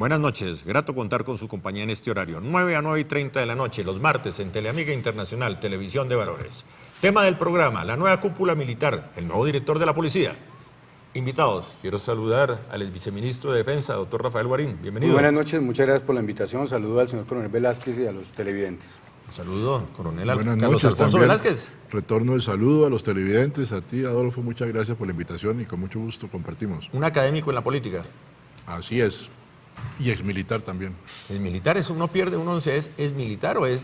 Buenas noches, grato contar con su compañía en este horario, 9 a 9:30 de la noche, los martes en Teleamiga Internacional, Televisión de Valores. Tema del programa, la nueva cúpula militar, el nuevo director de la policía. Invitados, quiero saludar al exviceministro de Defensa, doctor Rafael Guarín, bienvenido. Muy buenas noches, muchas gracias por la invitación, saludo al señor coronel Velázquez y a los televidentes. Un saludo, coronel Buenas Carlos noches Alfonso también. Velázquez. Retorno el saludo a los televidentes, a ti, Adolfo, muchas gracias por la invitación y con mucho gusto compartimos. Un académico en la política. Así es, y exmilitar también. El militar es uno pierde, uno es militar o es,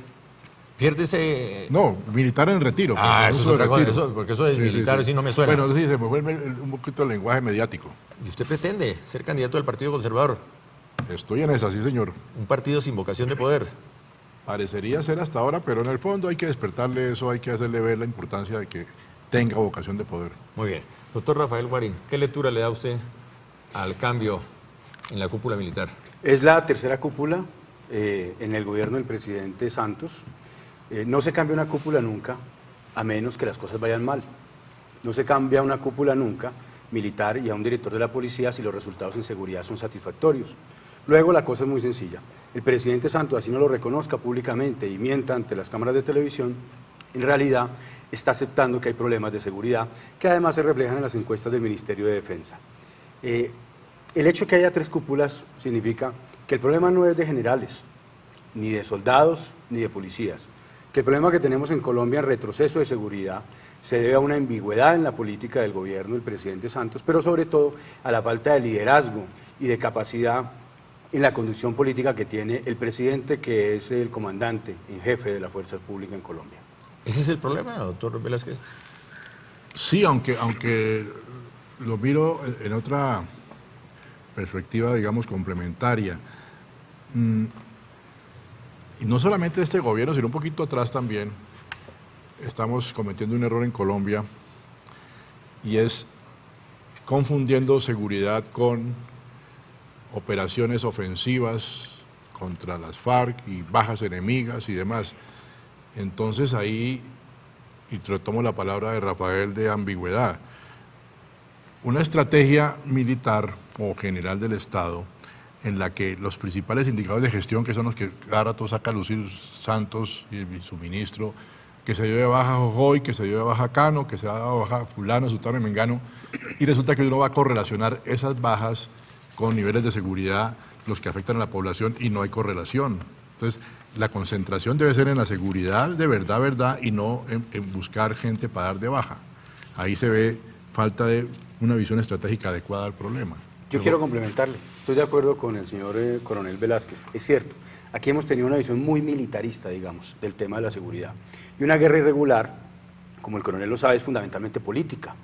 pierde ese... No, militar en retiro. Ah, eso es uso de otra cosa, retiro. porque eso de militar sí no me suena. Bueno, sí, se me fue un poquito el lenguaje mediático. ¿Y usted pretende ser candidato del Partido Conservador? Estoy en esa, sí señor. Un partido sin vocación de poder. Parecería ser hasta ahora, pero en el fondo hay que despertarle eso, hay que hacerle ver la importancia de que tenga vocación de poder. Muy bien. Doctor Rafael Guarín, ¿qué lectura le da usted al cambio en la cúpula militar? Es la tercera cúpula en el gobierno del presidente Santos. No se cambia una cúpula nunca, a menos que las cosas vayan mal. No se cambia una cúpula nunca militar y a un director de la policía si los resultados en seguridad son satisfactorios. Luego la cosa es muy sencilla. El presidente Santos, así no lo reconozca públicamente y mienta ante las cámaras de televisión, en realidad está aceptando que hay problemas de seguridad que además se reflejan en las encuestas del Ministerio de Defensa. El hecho de que haya tres cúpulas significa que el problema no es de generales, ni de soldados, ni de policías. Que el problema que tenemos en Colombia en retroceso de seguridad se debe a una ambigüedad en la política del gobierno del presidente Santos, pero sobre todo a la falta de liderazgo y de capacidad en la conducción política que tiene el presidente, que es el comandante en jefe de la fuerza pública en Colombia. ¿Ese es el problema, doctor Velázquez? Sí, aunque lo miro en otra perspectiva, digamos, complementaria. Y no solamente este gobierno, sino un poquito atrás también, estamos cometiendo un error en Colombia y es confundiendo seguridad con operaciones ofensivas contra las FARC y bajas enemigas y demás. Entonces ahí, y retomo la palabra de Rafael de ambigüedad, una estrategia militar o general del Estado en la que los principales indicadores de gestión, que son los que cada rato saca a lucir Santos y su ministro, que se dio de baja Jojoy, que se dio de baja Cano, que se dio de baja fulano, sutano y mengano, y resulta que uno va a correlacionar esas bajas con niveles de seguridad, los que afectan a la población, y no hay correlación. Entonces, la concentración debe ser en la seguridad de verdad, y no en buscar gente para dar de baja. Ahí se ve falta de una visión estratégica adecuada al problema. Yo quiero complementarle, estoy de acuerdo con el señor coronel Velázquez, es cierto, aquí hemos tenido una visión muy militarista, digamos, del tema de la seguridad. Y una guerra irregular, como el coronel lo sabe, es fundamentalmente política.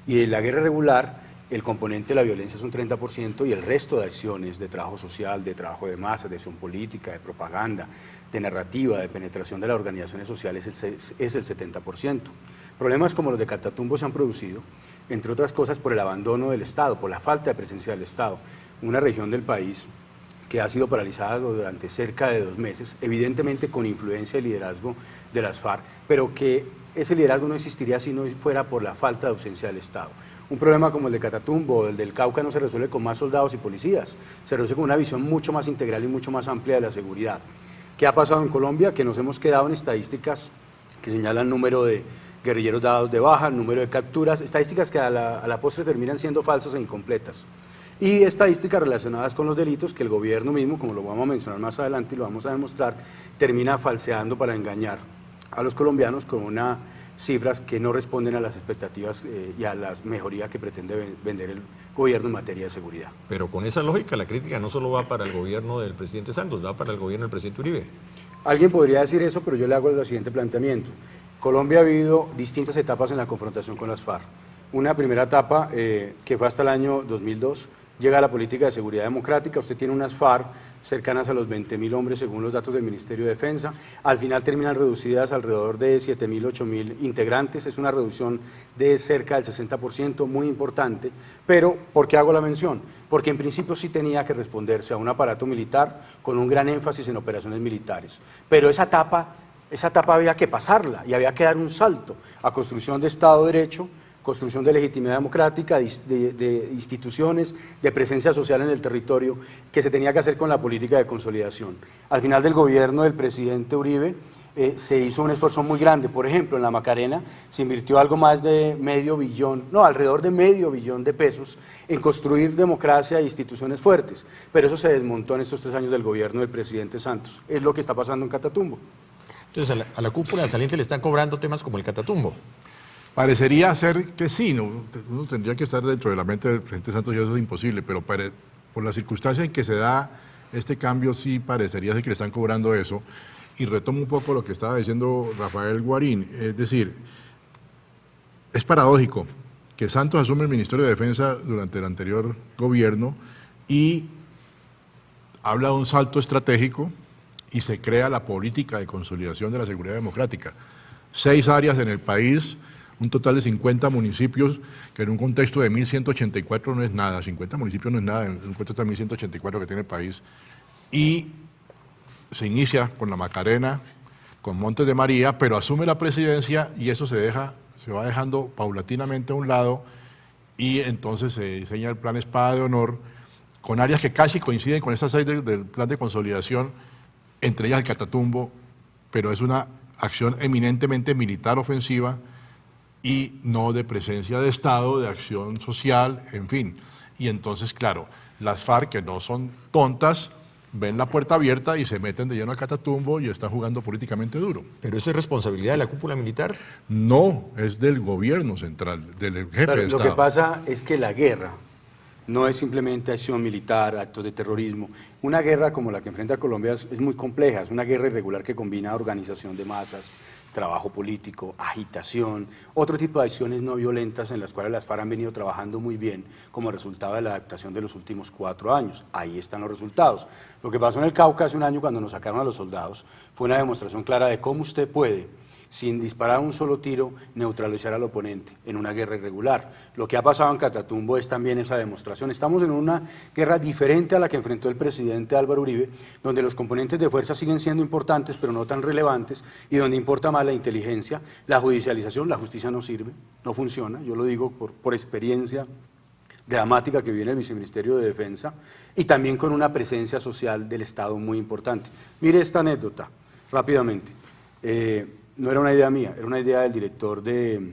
Y en la guerra irregular, el componente de la violencia es un 30% y el resto de acciones de trabajo social, de trabajo de masas, de acción política, de propaganda, de narrativa, de penetración de las organizaciones sociales es el 70%. Problemas como los de Catatumbo se han producido, entre otras cosas, por el abandono del Estado, por la falta de presencia del Estado. Una región del país que ha sido paralizada durante cerca de 2 meses, evidentemente con influencia y liderazgo de las FARC, pero que ese liderazgo no existiría si no fuera por la falta de ausencia del Estado. Un problema como el de Catatumbo o el del Cauca no se resuelve con más soldados y policías, se resuelve con una visión mucho más integral y mucho más amplia de la seguridad. ¿Qué ha pasado en Colombia? Que nos hemos quedado en estadísticas que señalan número de guerrilleros dados de baja, número de capturas, estadísticas que a la postre terminan siendo falsas e incompletas. Y estadísticas relacionadas con los delitos que el gobierno mismo, como lo vamos a mencionar más adelante y lo vamos a demostrar, termina falseando para engañar a los colombianos con unas cifras que no responden a las expectativas y a la mejoría que pretende vender el gobierno en materia de seguridad. Pero con esa lógica, la crítica no solo va para el gobierno del presidente Santos, va para el gobierno del presidente Uribe. Alguien podría decir eso, pero yo le hago el siguiente planteamiento. Colombia ha vivido distintas etapas en la confrontación con las FARC. Una primera etapa que fue hasta el año 2002, llega a la política de seguridad democrática, usted tiene unas FARC cercanas a los 20.000 hombres según los datos del Ministerio de Defensa, al final terminan reducidas alrededor de 7.000, 8.000 integrantes, es una reducción de cerca del 60%, muy importante, pero ¿por qué hago la mención? Porque en principio sí tenía que responderse a un aparato militar con un gran énfasis en operaciones militares, pero esa etapa había que pasarla y había que dar un salto a construcción de Estado de Derecho, construcción de legitimidad democrática, de instituciones, de presencia social en el territorio, que se tenía que hacer con la política de consolidación. Al final del gobierno del presidente Uribe, se hizo un esfuerzo muy grande. Por ejemplo, en la Macarena se invirtió algo más de alrededor de medio billón de pesos en construir democracia e instituciones fuertes. Pero eso se desmontó en estos 3 años del gobierno del presidente Santos. Es lo que está pasando en Catatumbo. Entonces, a la cúpula saliente le están cobrando temas como el Catatumbo. Parecería ser que sí, ¿no? Uno tendría que estar dentro de la mente del presidente Santos y eso es imposible, pero por la circunstancia en que se da este cambio sí parecería ser que le están cobrando eso. Y retomo un poco lo que estaba diciendo Rafael Guarín, es decir, es paradójico que Santos asume el Ministerio de Defensa durante el anterior gobierno y habla de un salto estratégico y se crea la política de consolidación de la seguridad democrática. 6 áreas en el país, un total de 50 municipios, que en un contexto de 1.184 no es nada, 50 municipios no es nada, en un contexto de 1.184 que tiene el país, y se inicia con la Macarena, con Montes de María, pero asume la presidencia y eso se va dejando paulatinamente a un lado y entonces se diseña el plan Espada de Honor con áreas que casi coinciden con estas 6 del plan de consolidación, entre ellas el Catatumbo, pero es una acción eminentemente militar ofensiva y no de presencia de Estado, de acción social, en fin. Y entonces, claro, las FARC, que no son tontas, ven la puerta abierta y se meten de lleno al Catatumbo y están jugando políticamente duro. ¿Pero eso es responsabilidad de la cúpula militar? No, es del gobierno central, del jefe Claro, de Estado. lo que pasa es que la guerra no es simplemente acción militar, actos de terrorismo. Una guerra como la que enfrenta Colombia es muy compleja, es una guerra irregular que combina organización de masas, trabajo político, agitación, otro tipo de acciones no violentas en las cuales las FARC han venido trabajando muy bien como resultado de la adaptación de los últimos 4 años. Ahí están los resultados. Lo que pasó en el Cauca hace un año cuando nos sacaron a los soldados fue una demostración clara de cómo usted puede, sin disparar un solo tiro, neutralizar al oponente en una guerra irregular. Lo que ha pasado en Catatumbo es también esa demostración. Estamos en una guerra diferente a la que enfrentó el presidente Álvaro Uribe, donde los componentes de fuerza siguen siendo importantes, pero no tan relevantes, y donde importa más la inteligencia, la judicialización. La justicia no sirve, no funciona, yo lo digo por experiencia dramática que vive en el Viceministerio de Defensa, y también con una presencia social del Estado muy importante. Mire esta anécdota, rápidamente. No era una idea mía, era una idea del director de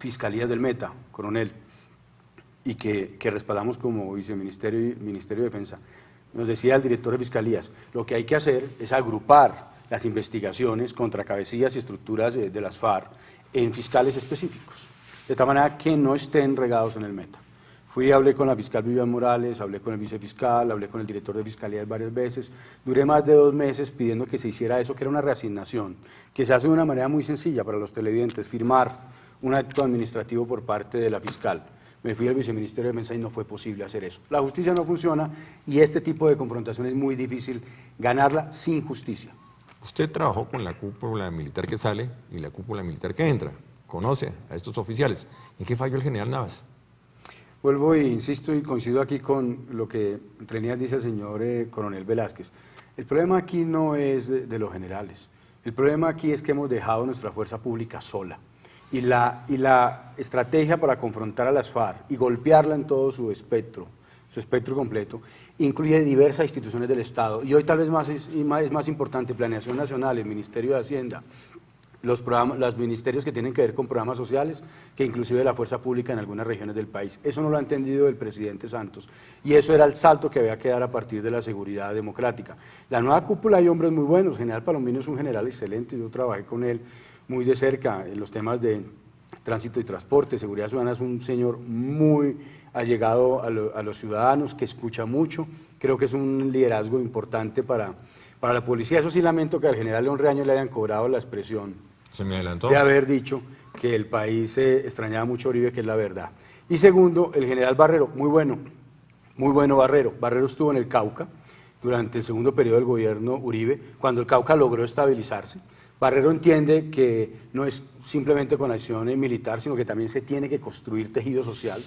Fiscalías del Meta, coronel, y que respaldamos como Viceministerio y Ministerio de Defensa. Nos decía el director de Fiscalías, lo que hay que hacer es agrupar las investigaciones contra cabecillas y estructuras de las FARC en fiscales específicos, de tal manera que no estén regados en el Meta. Fui y hablé con la fiscal Vivian Morales, hablé con el vicefiscal, hablé con el director de Fiscalías varias veces. Duré más de 2 meses pidiendo que se hiciera eso, que era una reasignación, que se hace de una manera muy sencilla para los televidentes, firmar un acto administrativo por parte de la fiscal. Me fui al Viceministerio de Defensa y no fue posible hacer eso. La justicia no funciona y este tipo de confrontación es muy difícil ganarla sin justicia. Usted trabajó con la cúpula militar que sale y la cúpula militar que entra. Conoce a estos oficiales. ¿En qué falló el general Navas? Vuelvo e insisto y coincido aquí con lo que entre líneas dice el señor coronel Velázquez. El problema aquí no es de los generales. El problema aquí es que hemos dejado nuestra fuerza pública sola. Y la estrategia para confrontar a las FARC y golpearla en todo su espectro completo, incluye diversas instituciones del Estado. Y hoy tal vez es más importante Planeación Nacional, el Ministerio de Hacienda, los ministerios que tienen que ver con programas sociales, que inclusive la fuerza pública en algunas regiones del país. Eso no lo ha entendido el presidente Santos y eso era el salto que había que dar a partir de la seguridad democrática. La nueva cúpula hay hombres muy buenos, general Palomino es un general excelente, yo trabajé con él muy de cerca en los temas de tránsito y transporte, seguridad ciudadana, es un señor muy allegado a los ciudadanos, que escucha mucho, creo que es un liderazgo importante para la policía. Eso sí lamento que al general León Reaño le hayan cobrado la expresión Se me adelantó. de haber dicho que el país extrañaba mucho a Uribe, que es la verdad. Y segundo, el general Barrero, muy bueno Barrero. Barrero estuvo en el Cauca durante el segundo periodo del gobierno Uribe, cuando el Cauca logró estabilizarse. Barrero entiende que no es simplemente con acción militar, sino que también se tiene que construir tejido social,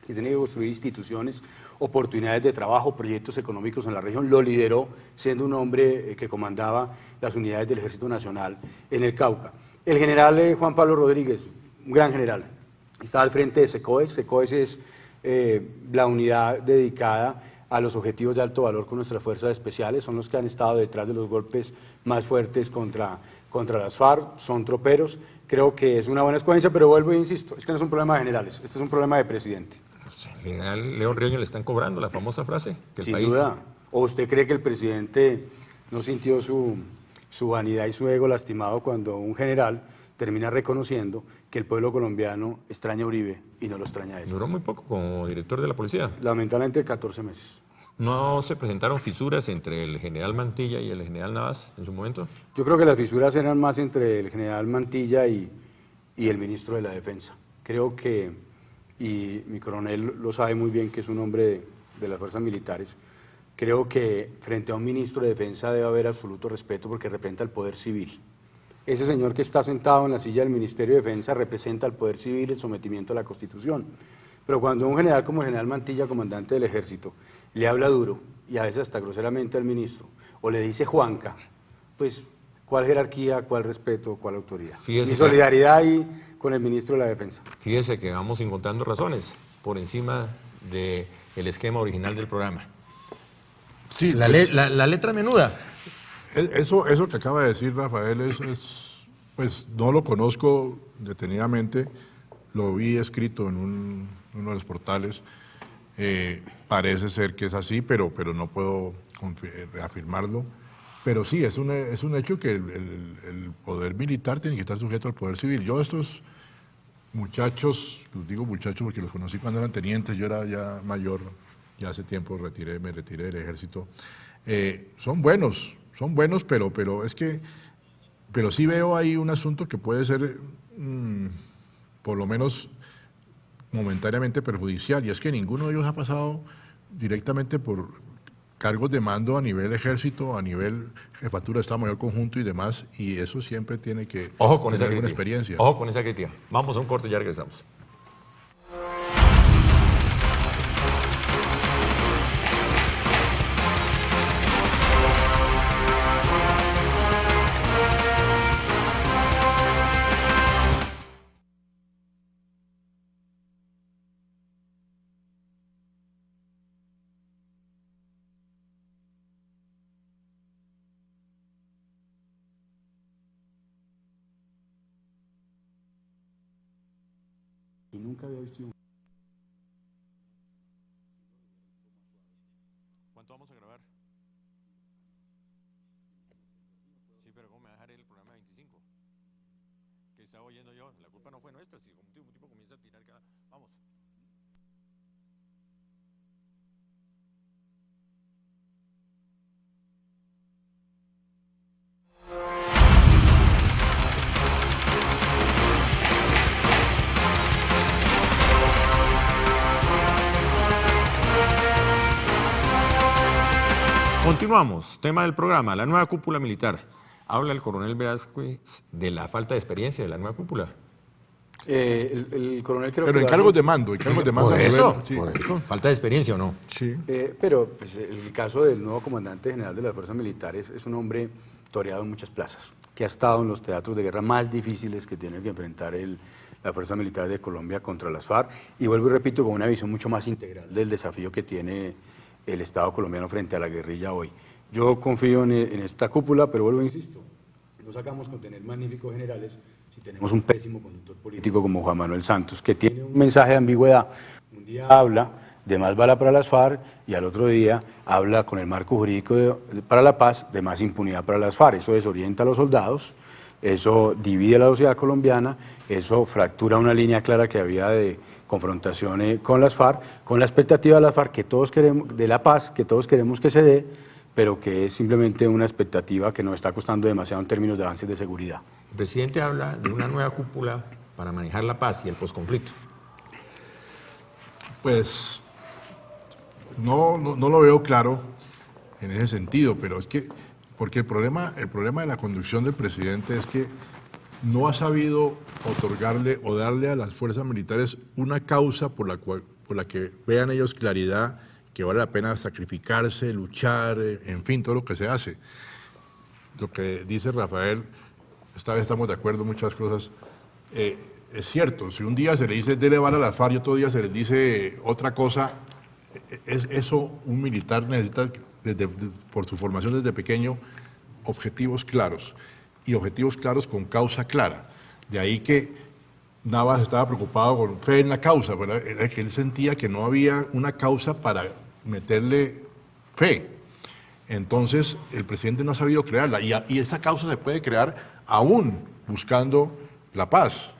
que tiene que construir instituciones, oportunidades de trabajo, proyectos económicos en la región. Lo lideró siendo un hombre que comandaba las unidades del Ejército Nacional en el Cauca. El general Juan Pablo Rodríguez, un gran general, Estaba al frente de SECOES. SECOES es la unidad dedicada a los objetivos de alto valor con nuestras fuerzas especiales, son los que han estado detrás de los golpes más fuertes contra las FARC, son troperos. Creo que es una buena escogencia, pero vuelvo e insisto, este no es un problema de generales, este es un problema de presidente. Al general León Rioño le están cobrando la famosa frase que el Sin país... duda. ¿O usted cree que el presidente no sintió su vanidad y su ego lastimado cuando un general termina reconociendo que el pueblo colombiano extraña a Uribe y no lo extraña a él? Duró muy poco como director de la policía. Lamentablemente 14 meses. ¿No se presentaron fisuras entre el general Mantilla y el general Navas en su momento? Yo creo que las fisuras eran más entre el general Mantilla y el ministro de la Defensa. Creo que, y mi coronel lo sabe muy bien, que es un hombre de las fuerzas militares, creo que frente a un ministro de Defensa debe haber absoluto respeto porque representa el poder civil. Ese señor que está sentado en la silla del Ministerio de Defensa representa el poder civil, el sometimiento a la Constitución. Pero cuando un general como el general Mantilla, comandante del Ejército, le habla duro y a veces hasta groseramente al ministro, o le dice Juanca, pues ¿cuál jerarquía, cuál respeto, cuál autoridad? Fíjese Mi solidaridad ahí con el ministro de la Defensa. Fíjese que vamos encontrando razones por encima del esquema original del programa. Sí, La letra menuda. Eso que acaba de decir Rafael pues no lo conozco detenidamente, lo vi escrito en uno de los portales, parece ser que es así, pero no puedo reafirmarlo. Pero sí, es un hecho que el poder militar tiene que estar sujeto al poder civil. Yo estos muchachos, los digo muchachos porque los conocí cuando eran tenientes, yo era ya mayor, ya hace tiempo me retiré del ejército, son buenos, pero sí veo ahí un asunto que puede ser por lo menos momentáneamente perjudicial, y es que ninguno de ellos ha pasado directamente por cargos de mando a nivel ejército, a nivel jefatura de Estado Mayor Conjunto y demás, y eso siempre tiene que Ojo con esa tener una crítica. experiencia. Ojo con esa crítica. Vamos a un corte y ya regresamos. Y nunca había visto un... ¿Cuánto vamos a grabar? Sí, pero ¿cómo me va a dejar el programa 25? Que estaba oyendo yo. La culpa no fue nuestra. Si un tipo comienza a tirar cada... Vamos. Continuamos. Tema del programa, la nueva cúpula militar. Habla el coronel Velázquez de la falta de experiencia de la nueva cúpula. El coronel creo Pero que... en cargos de mando, Por a eso, nivel- sí. por eso. ¿Falta de experiencia o no? Sí. Pero pues, el caso del nuevo comandante general de las fuerzas militares es un hombre toreado en muchas plazas, que ha estado en los teatros de guerra más difíciles que tiene que enfrentar la Fuerza Militar de Colombia contra las FARC, y vuelvo y repito, con una visión mucho más integral del desafío que tiene el Estado colombiano frente a la guerrilla hoy. Yo confío en esta cúpula, pero vuelvo e insisto, no sacamos con tener magníficos generales si tenemos un pésimo conductor político como Juan Manuel Santos, que tiene un mensaje de ambigüedad. Un día habla de más bala para las FARC y al otro día habla con el marco jurídico para la paz de más impunidad para las FARC. Eso desorienta a los soldados, eso divide a la sociedad colombiana, eso fractura una línea clara que había de confrontación con las FARC, con la expectativa de las FARC que todos queremos, de la paz, que todos queremos que se dé, pero que es simplemente una expectativa que nos está costando demasiado en términos de avances de seguridad. El presidente habla de una nueva cúpula para manejar la paz y el posconflicto. Pues no lo veo claro en ese sentido, pero es que, porque el problema de la conducción del presidente es que no ha sabido otorgarle o darle a las fuerzas militares una causa por la que vean ellos claridad, que vale la pena sacrificarse, luchar, en fin, todo lo que se hace. Lo que dice Rafael, esta vez estamos de acuerdo en muchas cosas. es cierto, si un día se le dice dele bala a las FARC y otro día se les dice otra cosa, es eso, un militar necesita, por su formación desde pequeño, objetivos claros, y objetivos claros con causa clara. De ahí que Navas estaba preocupado con fe en la causa, ¿verdad? Era que él sentía que no había una causa para meterle fe. Entonces, el presidente no ha sabido crearla, y esa causa se puede crear aún buscando la paz.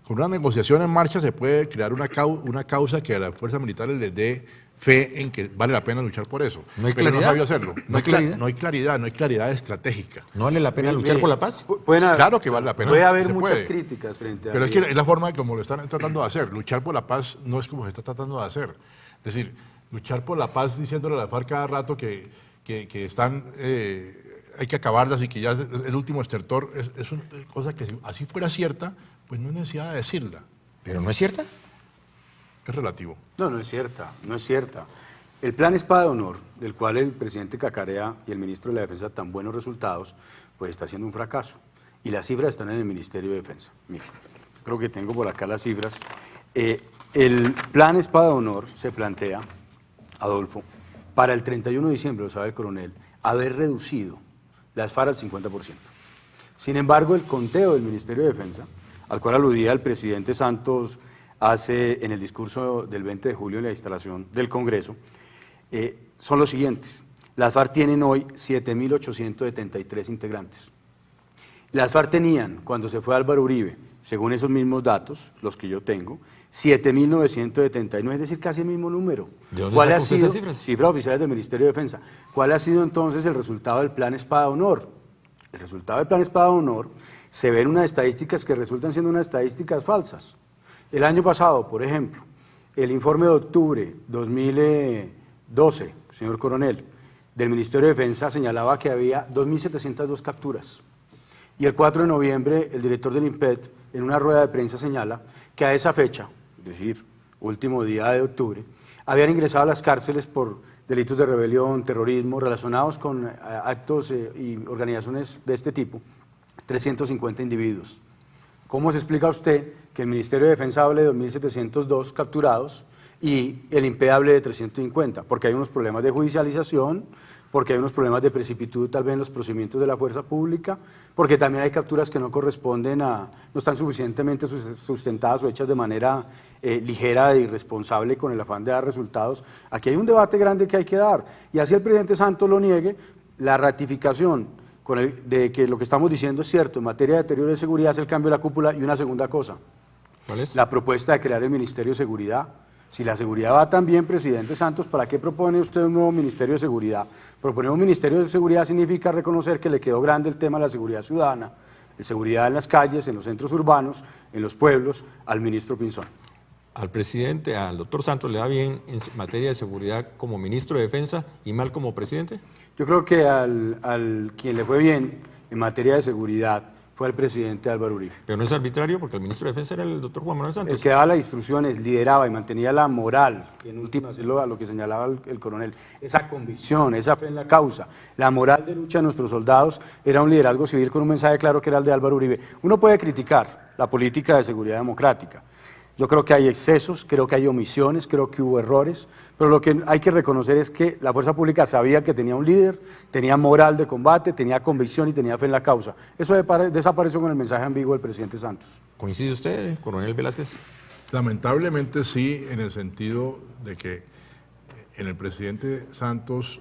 Con una negociación en marcha se puede crear una causa que a las fuerzas militares les dé fe en que vale la pena luchar por eso. ¿No hay pero claridad? no sabió hacerlo. ¿No hay claridad? No hay claridad estratégica. ¿No vale la pena luchar por la paz? Claro que vale la pena. Puede haber se muchas puede. críticas frente a... Pero es que es la forma como lo están tratando de hacer. Luchar por la paz no es como se está tratando de hacer. Es decir, luchar por la paz diciéndole a la FARC cada rato que están, hay que acabarlas y que ya es el último estertor, es una cosa que si así fuera cierta, pues no hay necesidad de decirla. ¿Pero no es cierta? Es relativo. No, no es cierta, no es cierta. El plan Espada de Honor, del cual el presidente cacarea y el ministro de la Defensa tan buenos resultados, pues está siendo un fracaso. Y las cifras están en el Ministerio de Defensa. Mira, creo que tengo por acá las cifras. El plan Espada de Honor se plantea, Adolfo, para el 31 de diciembre, lo sabe el coronel, haber reducido las FARC al 50%. Sin embargo, el conteo del Ministerio de Defensa, al cual aludía el presidente Santos en el discurso del 20 de julio en la instalación del Congreso, son los siguientes. Las FARC tienen hoy 7.873 integrantes. Las FARC tenían, cuando se fue Álvaro Uribe, según esos mismos datos, los que yo tengo, 7.979, es decir, casi el mismo número. ¿De dónde ¿Cuál sacó ha usted sido? esas cifras? Cifras oficiales del Ministerio de Defensa. ¿Cuál ha sido entonces el resultado del plan Espada de Honor? El resultado del plan Espada de Honor se ve en unas estadísticas que resultan siendo unas estadísticas falsas. El año pasado, por ejemplo, el informe de octubre 2012, señor coronel, del Ministerio de Defensa señalaba que había 2.702 capturas. Y el 4 de noviembre, el director del INPET, en una rueda de prensa, señala que a esa fecha, es decir, último día de octubre, habían ingresado a las cárceles por delitos de rebelión, terrorismo, relacionados con actos y organizaciones de este tipo, 350 individuos. ¿Cómo se explica usted que el Ministerio de Defensa hable de 2.702 capturados y el INPE hable de 350? Porque hay unos problemas de judicialización, porque hay unos problemas de precipitud tal vez en los procedimientos de la fuerza pública, porque también hay capturas que no corresponden no están suficientemente sustentadas o hechas de manera ligera e irresponsable con el afán de dar resultados. Aquí hay un debate grande que hay que dar, y así el presidente Santos lo niegue, la ratificación de que lo que estamos diciendo es cierto en materia de deterioro de seguridad es el cambio de la cúpula, y una segunda cosa, ¿Cuál es? la propuesta de crear el Ministerio de Seguridad. Si la seguridad va tan bien, presidente Santos, ¿para qué propone usted un nuevo Ministerio de Seguridad? Proponer un Ministerio de Seguridad significa reconocer que le quedó grande el tema de la seguridad ciudadana, de seguridad en las calles, en los centros urbanos, en los pueblos, al ministro Pinzón. Al presidente, al doctor Santos, ¿le va bien en materia de seguridad como ministro de Defensa y mal como presidente? Yo creo que al quien le fue bien en materia de seguridad fue el presidente Álvaro Uribe. Pero no es arbitrario porque el ministro de Defensa era el doctor Juan Manuel Santos. El que daba las instrucciones, lideraba y mantenía la moral, que en últimas es lo que señalaba el coronel, esa convicción, esa fe en la causa, la moral de lucha de nuestros soldados, era un liderazgo civil con un mensaje claro que era el de Álvaro Uribe. Uno puede criticar la política de seguridad democrática. Yo creo que hay excesos, creo que hay omisiones, creo que hubo errores, pero lo que hay que reconocer es que la fuerza pública sabía que tenía un líder, tenía moral de combate, tenía convicción y tenía fe en la causa. Eso desapareció con el mensaje ambiguo del presidente Santos. ¿Coincide usted, coronel Velázquez? Lamentablemente sí, en el sentido de que en el presidente Santos